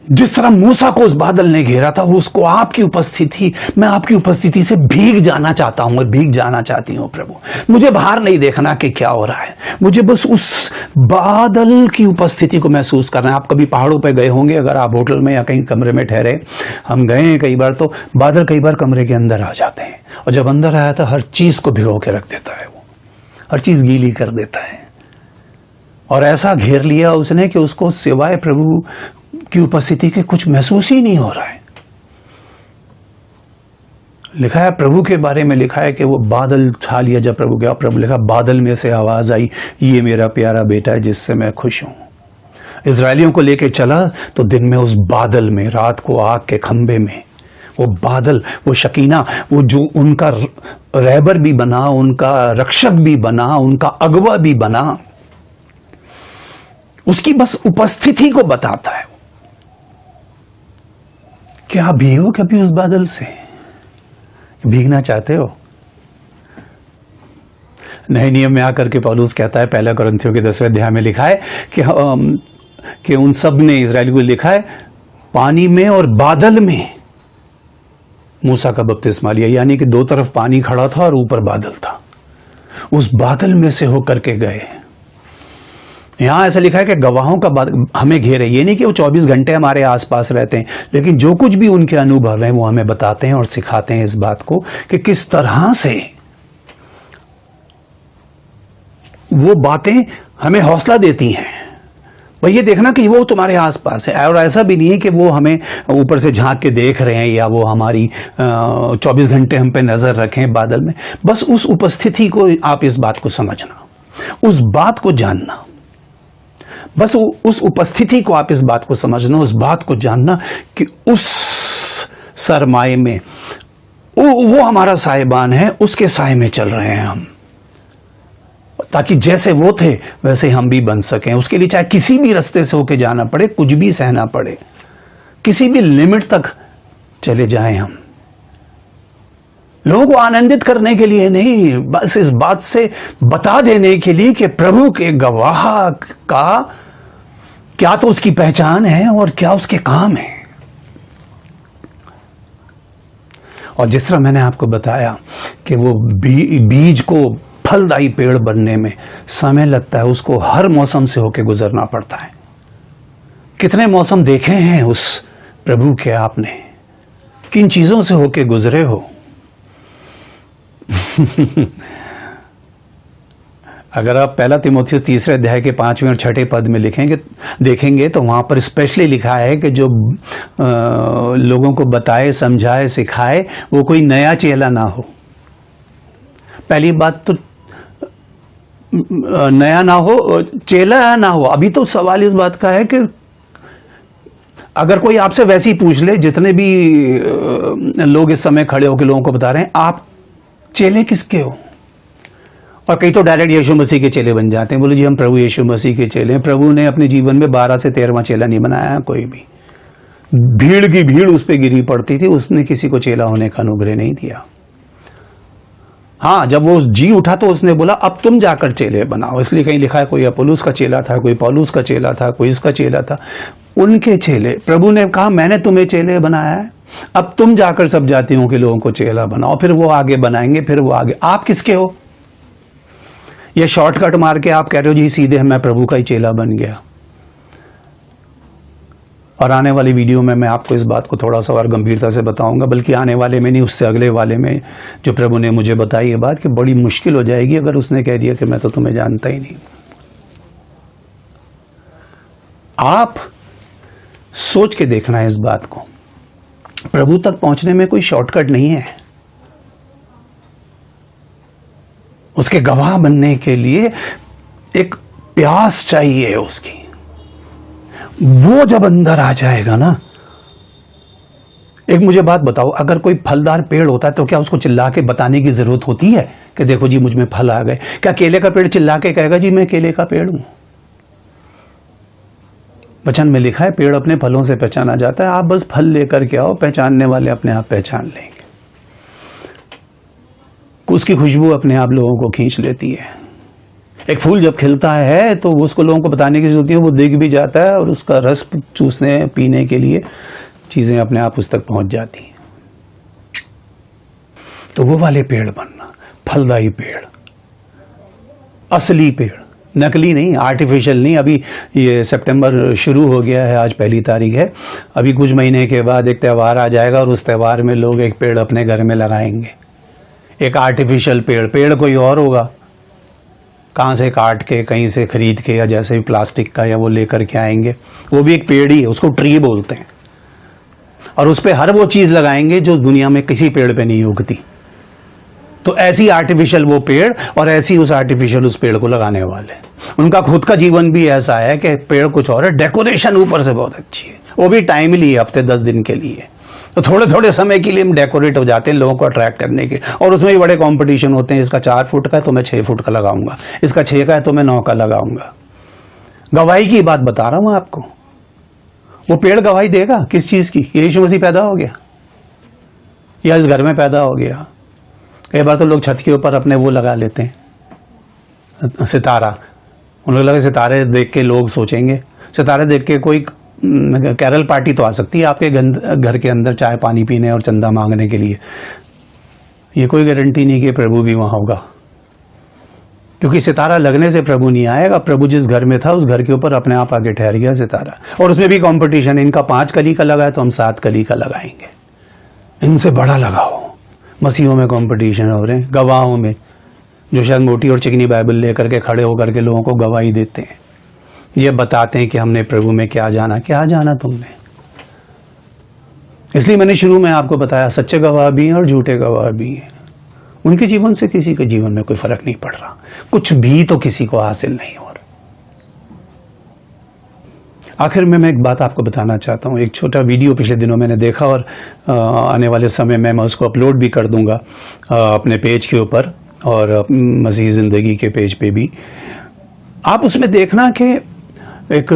जिस तरह मूसा को उस बादल ने घेरा था, वो उसको आपकी उपस्थिति, मैं आपकी उपस्थिति से भीग जाना चाहता हूं और भीग जाना चाहती हूं प्रभु। मुझे बाहर नहीं देखना कि क्या हो रहा है, मुझे बस उस बादल की उपस्थिति को महसूस करना है। आप कभी पहाड़ों पे गए होंगे, अगर आप होटल में या कहीं कमरे में ठहरे, हम गए हैं कई बार, तो बादल कई बार कमरे के अंदर आ जाते हैं, और जब अंदर आया था हर चीज को भिगो के रख देता है, वो हर चीज गीली कर देता है। और ऐसा घेर लिया उसने कि उसको सिवाय प्रभु की उपस्थिति के कुछ महसूस ही नहीं हो रहा है। लिखा है प्रभु के बारे में, लिखा है कि वो बादल छा लिया जब प्रभु गया। प्रभु लिखा, बादल में से आवाज आई, ये मेरा प्यारा बेटा है जिससे मैं खुश हूं। इजरायलियों को लेके चला तो दिन में उस बादल में, रात को आग के खंभे में, वो बादल, वो शकीना, वो जो उनका रहबर भी बना, उनका रक्षक भी बना, उनका अगवा भी बना, उसकी बस उपस्थिति को बताता है। क्या आप भीगो कभी उस बादल से? भीगना चाहते हो? नए नियम में आकर के पौलुस कहता है, पहला कुरिन्थियों के 10वें अध्याय में लिखा है कि उन सब ने, इजराइल को लिखा है, पानी में और बादल में मूसा का बपतिस्मा लिया। यानी कि दो तरफ पानी खड़ा था और ऊपर बादल था, उस बादल में से होकर के गए। यहां ऐसा लिखा है कि गवाहों का हमें घेरे। ये नहीं कि वो 24 घंटे हमारे आसपास रहते हैं, लेकिन जो कुछ भी उनके अनुभव हैं वो हमें बताते हैं और सिखाते हैं इस बात को कि किस तरह से वो बातें हमें हौसला देती हैं। भाई ये देखना कि वो तुम्हारे आसपास है, और ऐसा भी नहीं है कि वो हमें ऊपर से झांक के देख रहे हैं या वो हमारी 24 घंटे हम पे नजर रखें बादल में। बस उस उपस्थिति को आप इस बात को समझना, उस बात को जानना, बस उस उपस्थिति को आप इस बात को समझना, उस बात को जानना कि उस सरमाए में वो हमारा साहिबान है, उसके साए में चल रहे हैं हम, ताकि जैसे वो थे वैसे हम भी बन सकें। उसके लिए चाहे किसी भी रास्ते से होके जाना पड़े, कुछ भी सहना पड़े, किसी भी लिमिट तक चले जाएं हम, लोगों को आनंदित करने के लिए नहीं, बस इस बात से बता देने के लिए कि प्रभु के गवाह का क्या तो उसकी पहचान है और क्या उसके काम है। और जिस तरह मैंने आपको बताया कि वो बीज को फलदायी पेड़ बनने में समय लगता है, उसको हर मौसम से होकर गुजरना पड़ता है। कितने मौसम देखे हैं उस प्रभु के आपने, किन चीजों से होकर गुजरे हो। अगर आप पहला तीमुथियुस 3 अध्याय के 5वें और 6ठे पद में देखेंगे तो वहां पर स्पेशली लिखा है कि जो लोगों को बताए, समझाए, सिखाए, वो कोई नया चेला ना हो। पहली बात तो नया ना हो, चेला ना हो। अभी तो सवाल इस बात का है कि अगर कोई आपसे वैसे ही पूछ ले, जितने भी लोग इस समय खड़े होकर लोगों को बता रहे हैं, आप चेले किसके हो? और कई तो डायरेक्ट यीशु मसीह के चेले बन जाते हैं। बोले जी हम प्रभु यीशु मसीह के चेले हैं। प्रभु ने अपने जीवन में 12 से 13वां चेला नहीं बनाया कोई भी। भीड़ की भीड़ उस पर गिरी पड़ती थी, उसने किसी को चेला होने का अनुग्रह नहीं दिया। हाँ, जब वो जी उठा तो उसने बोला अब तुम जाकर चेले बनाओ। इसलिए कहीं लिखा है कोई अपुल्लोस का चेला था, कोई पौलुस का चेला था, कोई इसका चेला था। उनके चेले, प्रभु ने कहा मैंने तुम्हें चेले बनाया है, अब तुम जाकर सब जातियों के लोगों को चेला बनाओ। फिर वो आगे बनाएंगे, फिर वो आगे। आप किसके हो? ये शॉर्टकट मार के आप कह रहे हो जी सीधे मैं प्रभु का ही चेला बन गया। और आने वाली वीडियो में मैं आपको इस बात को थोड़ा सा और गंभीरता से बताऊंगा, बल्कि आने वाले में नहीं, उससे अगले वाले में जो प्रभु ने मुझे बताई ये बात कि बड़ी मुश्किल हो जाएगी अगर उसने कह दिया कि मैं तो तुम्हें जानता ही नहीं। आप सोच के देखना है इस बात को। प्रभु तक पहुंचने में कोई शॉर्टकट नहीं है। उसके गवाह बनने के लिए एक प्यास चाहिए उसकी। वो जब अंदर आ जाएगा ना, एक मुझे बात बताओ, अगर कोई फलदार पेड़ होता है तो क्या उसको चिल्ला के बताने की जरूरत होती है कि देखो जी मुझ में फल आ गए? क्या केले का पेड़ चिल्ला के कहेगा जी मैं केले का पेड़ हूं? वचन में लिखा है पेड़ अपने फलों से पहचाना जाता है। आप बस फल लेकर के आओ, पहचानने वाले अपने आप पहचान लेंगे। उसकी खुशबू अपने आप लोगों को खींच लेती है। एक फूल जब खिलता है तो उसको लोगों को बताने की जरूरत है, वो दिख भी जाता है और उसका रस चूसने पीने के लिए चीजें अपने आप उस तक पहुंच जाती हैं। तो वो वाले पेड़ बनना, फलदायी पेड़, असली पेड़, नकली नहीं, आर्टिफिशियल नहीं। अभी ये सितंबर शुरू हो गया है, आज 1 तारीख है। अभी कुछ महीने के बाद एक त्यौहार आ जाएगा और उस त्यौहार में लोग एक पेड़ अपने घर में लगाएंगे, एक आर्टिफिशियल पेड़। पेड़ कोई और होगा, कहाँ से काट के, कहीं से खरीद के, या जैसे भी प्लास्टिक का या वो लेकर के आएंगे, वो भी एक पेड़ ही है, उसको ट्री बोलते हैं। और उस पर हर वो चीज लगाएंगे जो दुनिया में किसी पेड़ पे नहीं उगती। तो ऐसी आर्टिफिशियल वो पेड़ और ऐसी उस आर्टिफिशियल उस पेड़ को लगाने वाले। उनका खुद का जीवन भी ऐसा है कि पेड़ कुछ और है, डेकोरेशन ऊपर से बहुत अच्छी है, वो भी टाइमली, हफ्ते 10 दिन के लिए। तो थोड़े थोड़े समय के लिए हम डेकोरेट हो जाते हैं लोगों को अट्रैक्ट करने के। और उसमें भी बड़े कंपटीशन होते हैं, इसका 4 फुट का है तो मैं 6 फुट का लगाऊंगा, इसका 6 का है तो मैं 9 का लगाऊंगा। गवाही की बात बता रहा हूं आपको। वो पेड़ गवाही देगा किस चीज की? यीशु मसीह पैदा हो गया या इस घर में पैदा हो गया। कई बार तो लोग छत के ऊपर अपने वो लगा लेते हैं, सितारा, उनको लगा सितारे देख के लोग सोचेंगे, सितारे देख के कोई कैरल पार्टी तो आ सकती है आपके घर के अंदर चाय पानी पीने और चंदा मांगने के लिए। ये कोई गारंटी नहीं कि प्रभु भी वहां होगा, क्योंकि सितारा लगने से प्रभु नहीं आएगा। प्रभु जिस घर में था उस घर के ऊपर अपने आप आगे ठहर गया सितारा। और उसमें भी कंपटीशन, इनका 5 कली का लगा है तो हम 7 कली का लगाएंगे, इनसे बड़ा लगाओ। मसीहों में कंपटीशन हो रहे हैं, गवाहों में, जो शायद मोटी और चिकनी बाइबल लेकर के खड़े होकर के लोगों को गवाही देते हैं, ये बताते हैं कि हमने प्रभु में क्या जाना। क्या जाना तुमने? इसलिए मैंने शुरू में आपको बताया, सच्चे गवाह भी हैं और झूठे गवाह भी हैं। उनके जीवन से किसी के जीवन में कोई फर्क नहीं पड़ रहा, कुछ भी तो किसी को हासिल नहीं हो रहा। आखिर में मैं एक बात आपको बताना चाहता हूं। एक छोटा वीडियो पिछले दिनों मैंने देखा और आने वाले समय में मैं उसको अपलोड भी कर दूंगा अपने पेज के ऊपर और मसीह जिंदगी के पेज पे भी। आप उसमें देखना कि एक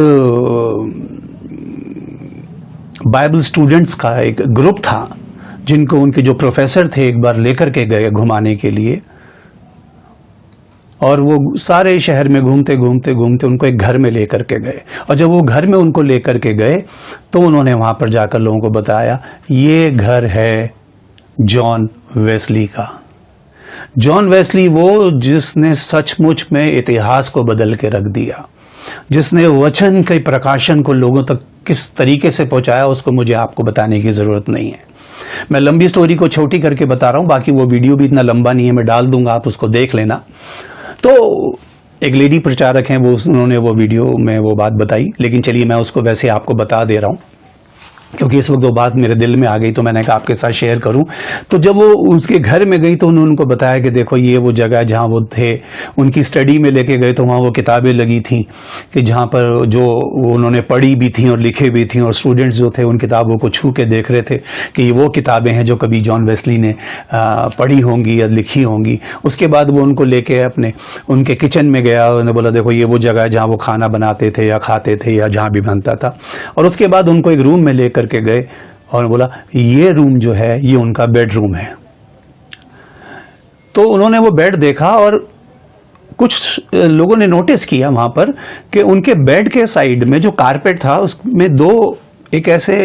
बाइबल स्टूडेंट्स का एक ग्रुप था, जिनको उनके जो प्रोफेसर थे एक बार लेकर के गए घुमाने के लिए, और वो सारे शहर में घूमते घूमते घूमते उनको एक घर में लेकर के गए। और जब वो घर में उनको लेकर के गए तो उन्होंने वहां पर जाकर लोगों को बताया, ये घर है जॉन वेस्ली का। जॉन वेस्ली वो जिसने सचमुच में इतिहास को बदल के रख दिया, जिसने वचन के प्रकाशन को लोगों तक किस तरीके से पहुंचाया, उसको मुझे आपको बताने की जरूरत नहीं है। मैं लंबी स्टोरी को छोटी करके बता रहा हूं, बाकी वो वीडियो भी इतना लंबा नहीं है, मैं डाल दूंगा, आप उसको देख लेना। तो एक लेडी प्रचारक हैं, वो उन्होंने वो वीडियो में वो बात बताई, लेकिन चलिए मैं उसको वैसे आपको बता दे रहा हूं, क्योंकि इस वक्त वो बात मेरे दिल में आ गई तो मैंने कहा आपके साथ शेयर करूं। तो जब वो उसके घर में गई तो उन्होंने उनको बताया कि देखो ये वो जगह जहां वो थे, उनकी स्टडी में लेके गए तो वहां वो किताबें लगी थी कि जहां पर जो उन्होंने पढ़ी भी थी और लिखे भी थी, और स्टूडेंट्स जो थे उन किताबों को छू के देख रहे थे कि ये वो किताबें हैं जो कभी जॉन वेस्ली ने पढ़ी होंगी या लिखी होंगी। उसके बाद वो उनको लेके अपने उनके किचन में गया, उन्होंने बोला देखो ये वो जगह है जहाँ वो खाना बनाते थे या खाते थे या जहाँ भी बनता था। और उसके बाद उनको एक रूम में ले करके गए और बोला ये रूम जो है ये उनका बेडरूम है। तो उन्होंने वो बेड देखा और कुछ लोगों ने नोटिस किया वहां पर कि उनके बेड के साइड में जो कारपेट था उसमें दो एक ऐसे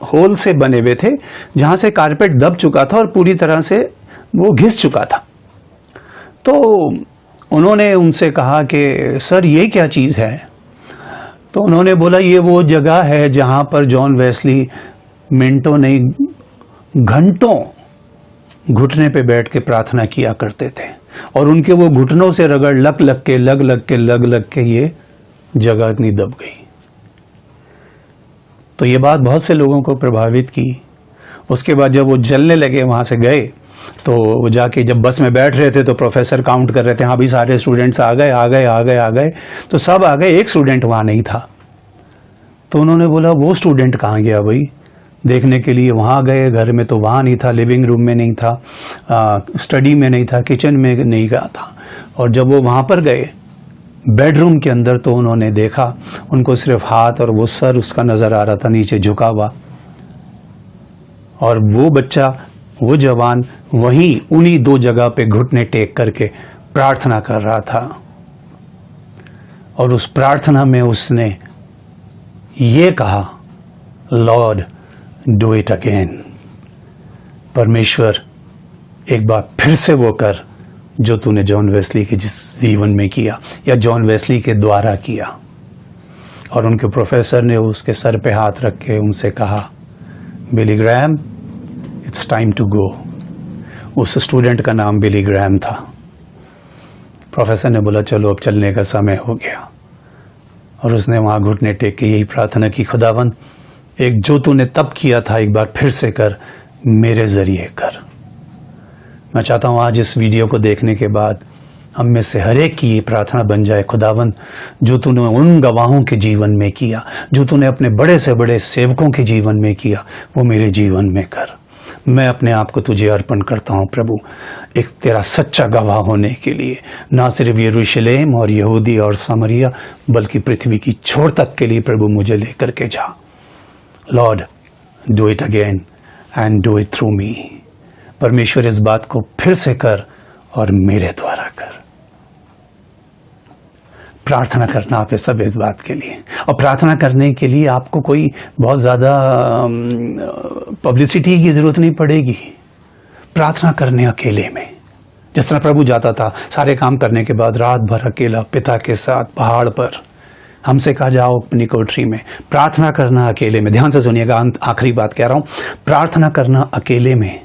होल से बने हुए थे जहां से कारपेट दब चुका था और पूरी तरह से वो घिस चुका था। तो उन्होंने उनसे कहा कि सर ये क्या चीज है? तो उन्होंने बोला ये वो जगह है जहां पर जॉन वेस्ली मिनटों नहीं घंटों घुटने पे बैठ के प्रार्थना किया करते थे, और उनके वो घुटनों से रगड़ लग लग के ये जगह इतनी दब गई। तो ये बात बहुत से लोगों को प्रभावित की। उसके बाद जब वो चलने लगे वहां से गए तो वो जाके जब बस में बैठ रहे थे तो प्रोफेसर काउंट कर रहे थे, हाँ भी सारे स्टूडेंट्स आ गए, तो सब आ गए, एक स्टूडेंट वहां नहीं था। तो उन्होंने बोला वो स्टूडेंट कहाँ गया भाई? देखने के लिए वहां गए, घर में तो वहां नहीं था, लिविंग रूम में नहीं था, स्टडी में नहीं था, किचन में नहीं गया था। और जब वो वहां पर गए बेडरूम के अंदर तो उन्होंने देखा उनको सिर्फ हाथ और वो सर उसका नजर आ रहा था नीचे झुका हुआ, और वो बच्चा वो जवान वहीं उन्हीं दो जगह पे घुटने टेक करके प्रार्थना कर रहा था। और उस प्रार्थना में उसने ये कहा, लॉर्ड डू इट अगेन। परमेश्वर एक बार फिर से वो कर जो तूने जॉन वेस्ली के जिस जीवन में किया या जॉन वेस्ली के द्वारा किया। और उनके प्रोफेसर ने उसके सर पे हाथ रख के उनसे कहा, Billy Graham it's time to go. उस स्टूडेंट का नाम बिली ग्रैम था। प्रोफेसर ने बोला चलो अब चलने का समय हो गया। और उसने वहां घुटने टेक के यही प्रार्थना की, खुदावन एक जो तूने तब किया था एक बार फिर से कर, मेरे जरिए कर। मैं चाहता हूं आज इस वीडियो को देखने के बाद हम में से हर एक की ये प्रार्थना बन जाए, खुदावन जो तूने उन गवाहों के जीवन में किया, जो तूने अपने बड़े से बड़े सेवकों के जीवन में किया, वो मेरे जीवन में कर। मैं अपने आप को तुझे अर्पण करता हूं प्रभु, एक तेरा सच्चा गवाह होने के लिए, ना सिर्फ यरूशलेम और यहूदी और सामरिया बल्कि पृथ्वी की छोर तक के लिए प्रभु मुझे लेकर के जा। Lord do it again and do it through me. परमेश्वर इस बात को फिर से कर और मेरे द्वारा कर। प्रार्थना करना आप सब इस बात के लिए। और प्रार्थना करने के लिए आपको कोई बहुत ज़्यादा पब्लिसिटी की ज़रूरत नहीं पड़ेगी। प्रार्थना करने अकेले में, जिस तरह प्रभु जाता था सारे काम करने के बाद रात भर अकेला पिता के साथ पहाड़ पर, हमसे कहा जाओ अपनी कोठरी में। प्रार्थना करना अकेले में, ध्यान से सुनिएगा, आखिरी बात कह रहा हूं, प्रार्थना करना अकेले में,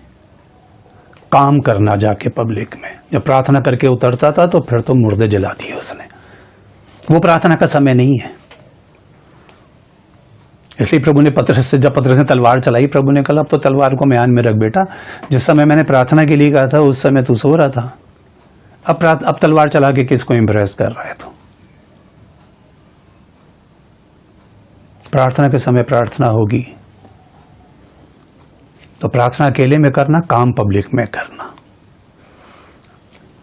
काम करना जाके पब्लिक में। जब प्रार्थना करके उतरता था तो फिर तो मुर्दे जला दिए उसने। वो प्रार्थना का समय नहीं है। इसलिए प्रभु ने जब पतरस ने तलवार चलाई, प्रभु ने कहा अब तो तलवार को म्यान में रख बेटा, जिस समय मैंने प्रार्थना के लिए कहा था उस समय तू सो रहा था, अब तलवार चला के किसको इंप्रेस कर रहा है। तो प्रार्थना के समय प्रार्थना होगी, तो प्रार्थना अकेले में करना, काम पब्लिक में करना।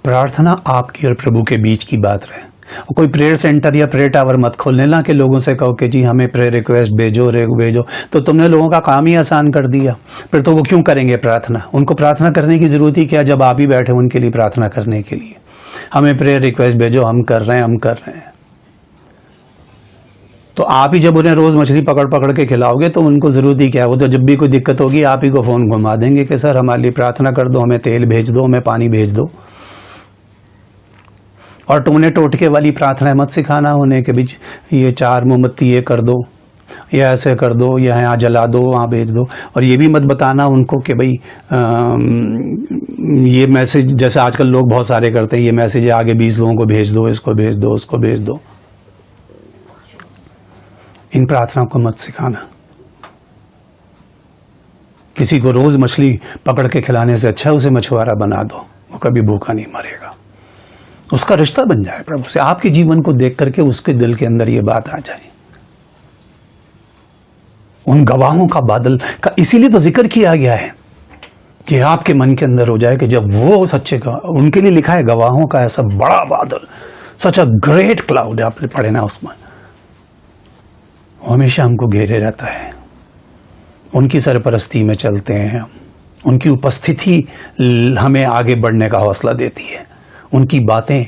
प्रार्थना आपकी और प्रभु के बीच की बात रहे। कोई प्रेयर सेंटर या प्रेयर टावर मत खोलने ला कि लोगों से कहो कि जी हमें प्रेयर रिक्वेस्ट भेजो, तो तुमने लोगों का काम ही आसान कर दिया। फिर तो वो क्यों करेंगे प्रार्थना? उनको प्रार्थना करने की जरूरत ही क्या जब आप ही बैठे उनके लिए प्रार्थना करने के लिए। हमें प्रेयर रिक्वेस्ट भेजो, हम कर रहे हैं। तो आप ही जब उन्हें रोज मछली पकड़ के खिलाओगे तो उनको जरूरत ही क्या है? वो तो जब भी कोई दिक्कत होगी आप ही को फोन घुमा देंगे कि सर हमारे लिए प्रार्थना कर दो, हमें तेल भेज दो, हमें पानी भेज दो। और तुमने टोटके वाली प्रार्थना मत सिखाना उन्हें कि बीच ये 4 मोमबत्ती ये कर दो, या ऐसे कर दो, या यहाँ जला दो, वहाँ भेज दो। और ये भी मत बताना उनको कि भाई ये मैसेज, जैसे आजकल लोग बहुत सारे करते हैं, ये मैसेज आगे 20 लोगों को भेज दो, इसको भेज दो, उसको भेज दो। इन प्रार्थनाओं को मत सिखाना। किसी को रोज मछली पकड़ के खिलाने से अच्छा उसे मछुआरा बना दो, वो कभी भूखा नहीं मरेगा। उसका रिश्ता बन जाए प्रभु से। आपके जीवन को देख करके उसके दिल के अंदर ये बात आ जाए। उन गवाहों का बादल का इसीलिए तो जिक्र किया गया है कि आपके मन के अंदर हो जाए कि जब वो सच्चे उनके लिए लिखा है गवाहों का ऐसा बड़ा बादल, सच अ ग्रेट क्लाउड, आपने पढ़े ना उसमें, हमेशा हमको घेरे रहता है। उनकी सरपरस्ती में चलते हैं हम, उनकी उपस्थिति हमें आगे बढ़ने का हौसला देती है। उनकी बातें,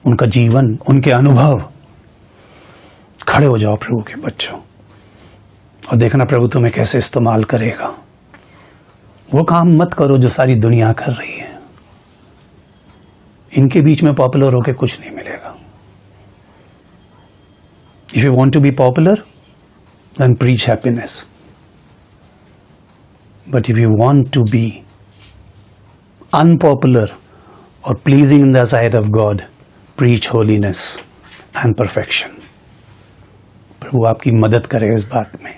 उनका जीवन, उनके अनुभव। खड़े हो जाओ प्रभु के बच्चों और देखना प्रभु तुम्हें कैसे इस्तेमाल करेगा। वो काम मत करो जो सारी दुनिया कर रही है। इनके बीच में पॉपुलर होकर कुछ नहीं मिलेगा। If you want to be popular, then preach happiness. But if you want to be unpopular or pleasing in the sight of God, preach holiness and perfection. प्रभु आपकी मदद करे इस बात में।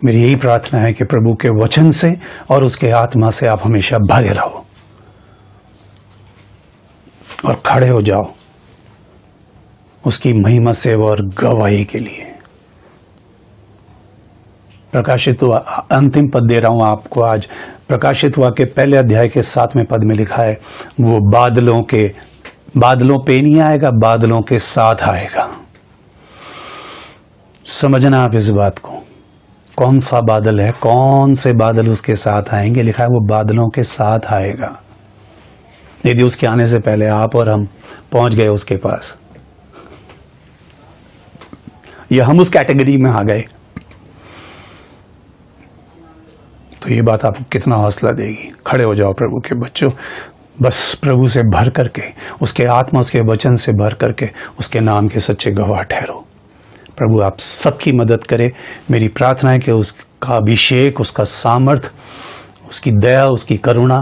मेरी यही प्रार्थना है कि प्रभु के वचन से और उसके आत्मा से आप हमेशा भरे रहो और खड़े हो जाओ उसकी महिमा से और गवाही के लिए। प्रकाशित हुआ, अंतिम पद दे रहा हूं आपको आज। प्रकाशित हुआ के पहले अध्याय के 7वें पद में लिखा है, वो बादलों पे नहीं आएगा, बादलों के साथ आएगा। समझना आप इस बात को, कौन सा बादल है, कौन से बादल उसके साथ आएंगे। लिखा है वो बादलों के साथ आएगा। यदि उसके आने से पहले आप और हम पहुंच गए उसके पास, या हम उस कैटेगरी में आ गए, तो ये बात आपको कितना हौसला देगी। खड़े हो जाओ प्रभु के बच्चों, बस प्रभु से भर करके, उसके आत्मा, उसके वचन से भर करके उसके नाम के सच्चे गवाह ठहरो। प्रभु आप सबकी मदद करे। मेरी प्रार्थना है कि उसका अभिषेक, उसका सामर्थ, उसकी दया, उसकी करुणा,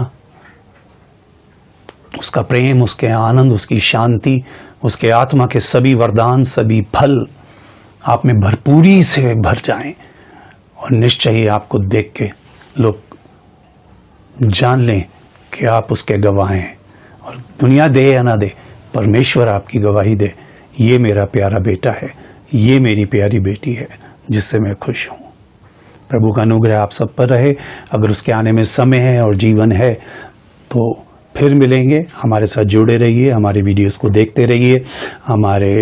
उसका प्रेम, उसके आनंद, उसकी शांति, उसके आत्मा के सभी वरदान, सभी फल आप में भरपूरी से भर जाएं और निश्चय ही आपको देख के लोग जान लें कि आप उसके गवाह हैं। और दुनिया दे या ना दे, परमेश्वर आपकी गवाही दे, ये मेरा प्यारा बेटा है, ये मेरी प्यारी बेटी है जिससे मैं खुश हूं। प्रभु का अनुग्रह आप सब पर रहे। अगर उसके आने में समय है और जीवन है तो फिर मिलेंगे। हमारे साथ जुड़े रहिए, हमारे वीडियोस को देखते रहिए, हमारे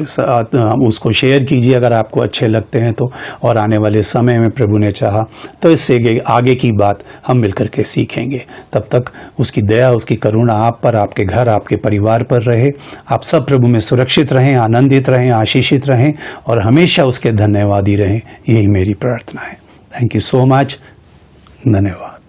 साथ उसको शेयर कीजिए अगर आपको अच्छे लगते हैं तो। और आने वाले समय में प्रभु ने चाहा तो इससे आगे की बात हम मिलकर के सीखेंगे। तब तक उसकी दया, उसकी करुणा आप पर, आपके घर, आपके परिवार पर रहे। आप सब प्रभु में सुरक्षित रहें, आनंदित रहें, आशीषित रहें और हमेशा उसके धन्यवादी रहें। यही मेरी प्रार्थना है। Thank you so much. धन्यवाद।